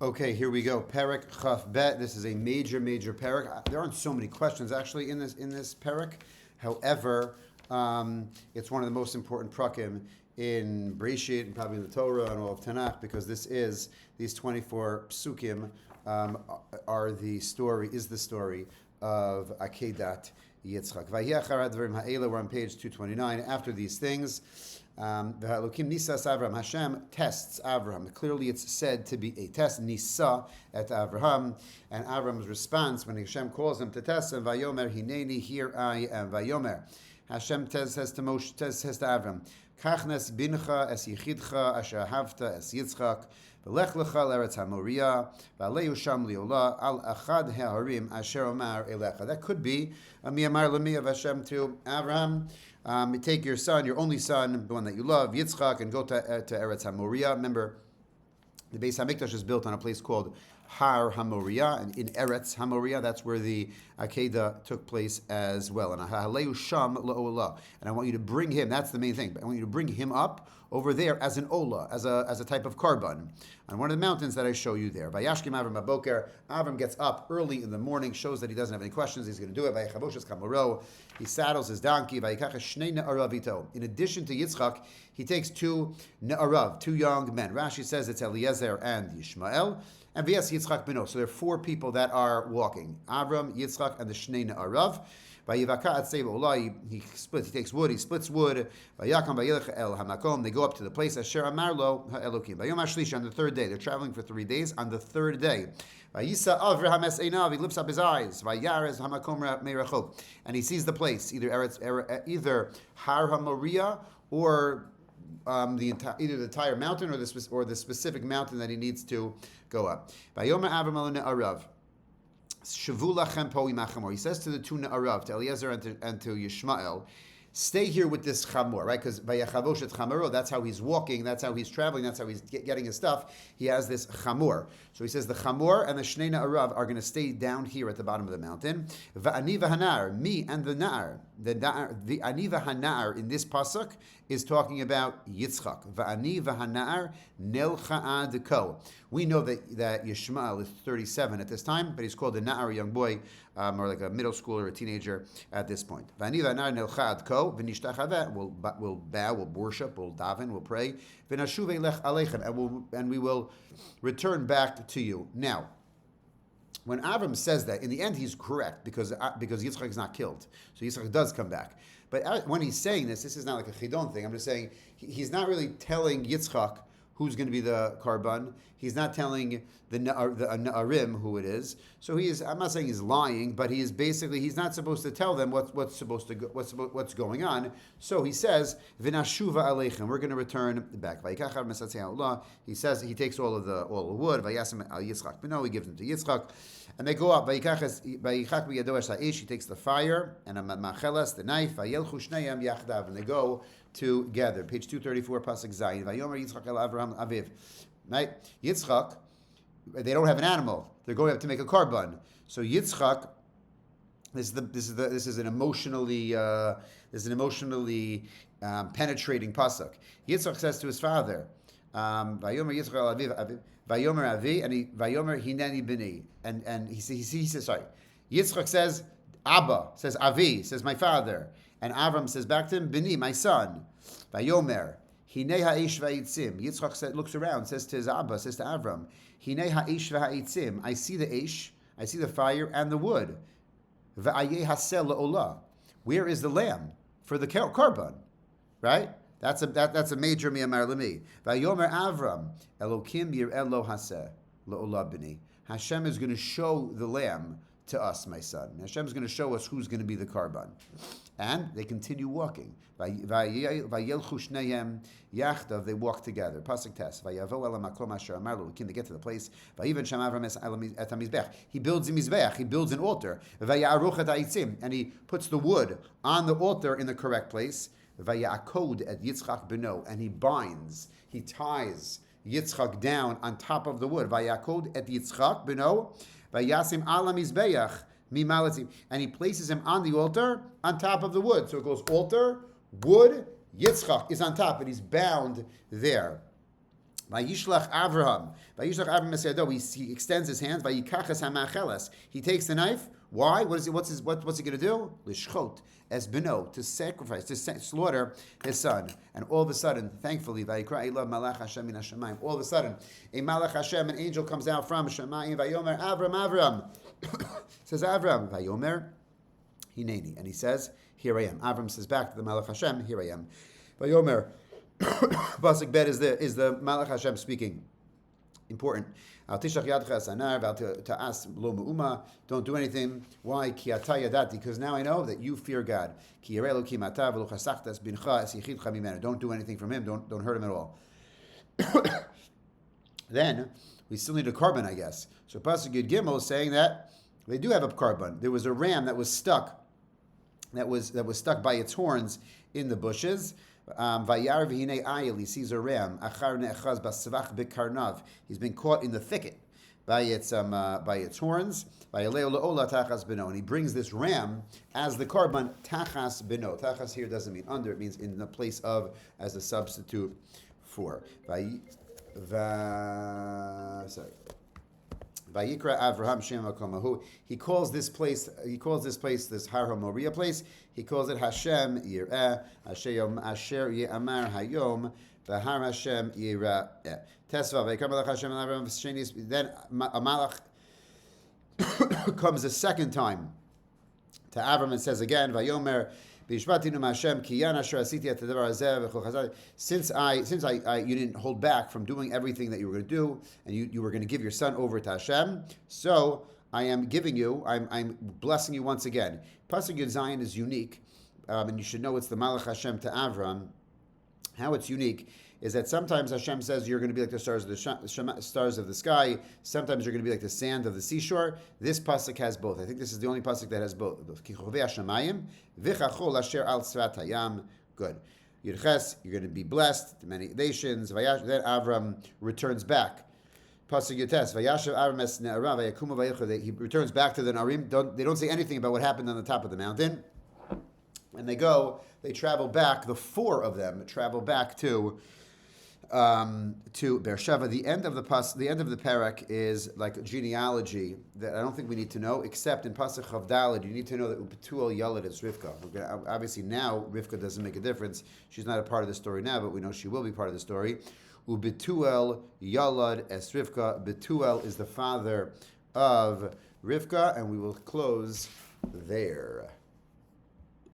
Okay, here we go. Perek Chaf Bet. This is a major Perek. There aren't so many questions actually in this Perek. However, it's one of the most important prakim in Breishit and probably in the Torah and all of Tanakh, because these 24 psukim is the story of Akedat Yitzchak. We're on page 229. After these things, Hashem tests Avraham. Clearly, it's said to be a test. Nisa at Avraham, and Avraham's response when Hashem calls him to test him, Vayomer Hineni, here I am. Vayomer. Hashem says to Avram, Kachnes bincha es yichidcha asher havta es Yitzchak. V'lech lecha l'eretz haMoriah, v'aleu sham li'olah al achad ha'harim asher omar elecha. That could be a miyamar l'mi of Hashem to Avraham. Take your son, your only son, the one that you love, Yitzchak, and go to Eretz HaMoriah. Remember, the Beis HaMikdash is built on a place called Har HaMoriah, and in Eretz HaMoriah, that's where the Akedah took place as well. And Haleu Sham La'olah. And I want you to bring him, that's the main thing, but I want you to bring him up over there as an Olah, as a type of karban, on one of the mountains that I show you there. Vayashkim Avram Baboker, Avram gets up early in the morning, shows that he doesn't have any questions, he's going to do it. Vayachavoshes Kamoro, he saddles his donkey. Vayikach Shnei Ne'arav ito. In addition to Yitzchak, he takes two Ne'arav, two young men. Rashi says it's Eliezer and Yishmael. And v'yas Yitzchak beno. So there are four people that are walking: Avram, Yitzchak, and the Shnei Ne'arav. Vayivaka atzei v'olai. He takes wood. He splits wood. Vayakam vayilech el hamakom. They go up to the place. Asher amar lo ha'elokim. Vayom hashlish. On the third day, they're traveling for 3 days. On the third day, Vayisa Avraham es einav. He lifts up his eyes. Vayarez hamakom meirachok. And he sees the place, either Har HaMoriah or either the entire mountain or the specific mountain that he needs to go up. Vayomer Avram el Ne'arav. Shavu lachem po imachamor. He says to the two Ne'arav, to Eliezer and to Yishmael, stay here with this chamor, right? Because vayachavoshet chamoro, that's how he's walking, that's how he's traveling, that's how he's getting his stuff. He has this chamor. So he says the chamor and the Shnei Ne'arav are going to stay down here at the bottom of the mountain. Va'ani v'hanar, me and the na'ar. The ani v'hanar in this pasuk is talking about Yitzchak. Va'ani v'hanar nelcha'ad ko. We know that Yishmael is 37 at this time, but he's called a na'ar, a young boy, or like a middle schooler, a teenager at this point. Va'ani v'hanar nelcha'ad ko, v'nishtachaveh, we'll bow, we'll worship, we'll daven, we'll pray. V'nashuv elech aleichem, and we will return back to you. Now, when Avram says that, in the end he's correct, because Yitzchak is not killed. So Yitzchak does come back. But when he's saying this is not like a Chidon thing. I'm just saying he's not really telling Yitzchak who's going to be the karban. He's not telling the Na'arim who it is. So I'm not saying he's lying, but he's not supposed to tell them what's going on. So he says, V'nashuva aleichem, we're going to return back. He says he takes all the wood, Vayasim al Yitzchak b'no, he gives them to Yitzchak, and they go up. He takes the fire and the knife, and they go together. Page 234, pasuk Zayin. Vayomer Yitzchak el Avraham aviv. Right? Yitzchak, they don't have an animal. They're going up to make a karban. So Yitzchak, this is an emotionally penetrating pasuk. Yitzchak says to his father, Vayomer Yitzchak el aviv, Vayomer avi, and Vayomer hineni b'ni, and he says sorry. Yitzchak says Abba, says Avi, says my father. And Avram says back to him, Bini, my son. Vayomer, Hinei ha'esh v'ha'itzim. Yitzchak looks around, says to his Abba, says to Avram, Hinei ha'esh v'ha'itzim. I see the esh, I see the fire and the wood. V'ayeh hasel la'olah. Where is the lamb for the karban? Right? That's a major miyamar l'mi. Vayomer Avram, Elokim yir'eh lo haseh la'olah b'ni. Hashem is going to show the lamb to us, my son. Hashem is going to show us who's going to be the karban. And they continue walking. Vayelchu shneim yachdav, they walk together. Pasuk tes. Vayavo el hamakom asher amar lo, they get to the place. Vayiven sham Avram et hamizbech. He builds a mizbech. He builds an altar. Vayaruch et ha'itzim, and he puts the wood on the altar in the correct place. Vayakod et Yitzchak beno, and he ties Yitzchak down on top of the wood. Vayakod et Yitzchak beno. Vayasim ala mizbeach mimalatzim, and he places him on the altar on top of the wood. So it goes altar, wood, Yitzchak is on top, and he's bound there. Vayishlach Avraham. Vayishlach Avraham Esayado. He extends his hands. Vayikachas hamacheles. He takes the knife. Why? What's he going to do? Lishchot es beno, to sacrifice, to slaughter his son. And all of a sudden, thankfully, Vayikra Elav Malach Hashem min Hashemayim. All of a sudden, a Malach Hashem, an angel comes out from Shemayim. Vayomer Avram. Says Avram. Vayomer Hineni, and he says, "Here I am." Avram says back to the Malach Hashem, "Here I am." Vayomer. Pasuk Bet is the Malach Hashem speaking. Important. Don't do anything. Why? Because now I know that you fear God. Don't do anything from him. Don't hurt him at all. Then we still need a carbon, I guess. So Pasuk Yud Gimel is saying that they do have a carbon. There was a ram that was stuck. That was stuck by its horns in the bushes. He sees a ram. He's been caught in the thicket by its horns. And he brings this ram as the korban tachas beno. Tachas here doesn't mean under; it means in the place of, as a substitute for. Vayikra Avraham Shem Makomahu. He calls this place this Har HaMoriah place. He calls it Hashem Yireh Asher Ye'amar Hayom V'Har Hashem Yireh. Tesva Vayikra Malach Hashem Avram Shenis. Then a malach comes a second time to Avram and says again, Vayomer. Since you didn't hold back from doing everything that you were going to do, and you were going to give your son over to Hashem, so I am giving you, I'm blessing you once again. Pasuk Yud Zayin is unique, and you should know it's the Malach Hashem to Avram. How it's unique is that sometimes Hashem says you're going to be like the stars of the sky. Sometimes you're going to be like the sand of the seashore. This pasuk has both. I think this is the only pasuk that has both. Good. Yirches, you're going to be blessed to many nations. Then Avram returns back. Pasuk Yotes. He returns back to the Narim. They don't say anything about what happened on the top of the mountain. And they travel back. The four of them travel back to Beersheba. The end of the Perek is like a genealogy that I don't think we need to know, except in Pasuk Chav Daled, you need to know that Ubetuel Yalad is Rivka. Obviously now Rivka doesn't make a difference. She's not a part of the story now, but we know she will be part of the story. Ubetuel Yalad es Rivka. Betuel is the father of Rivka, and we will close there.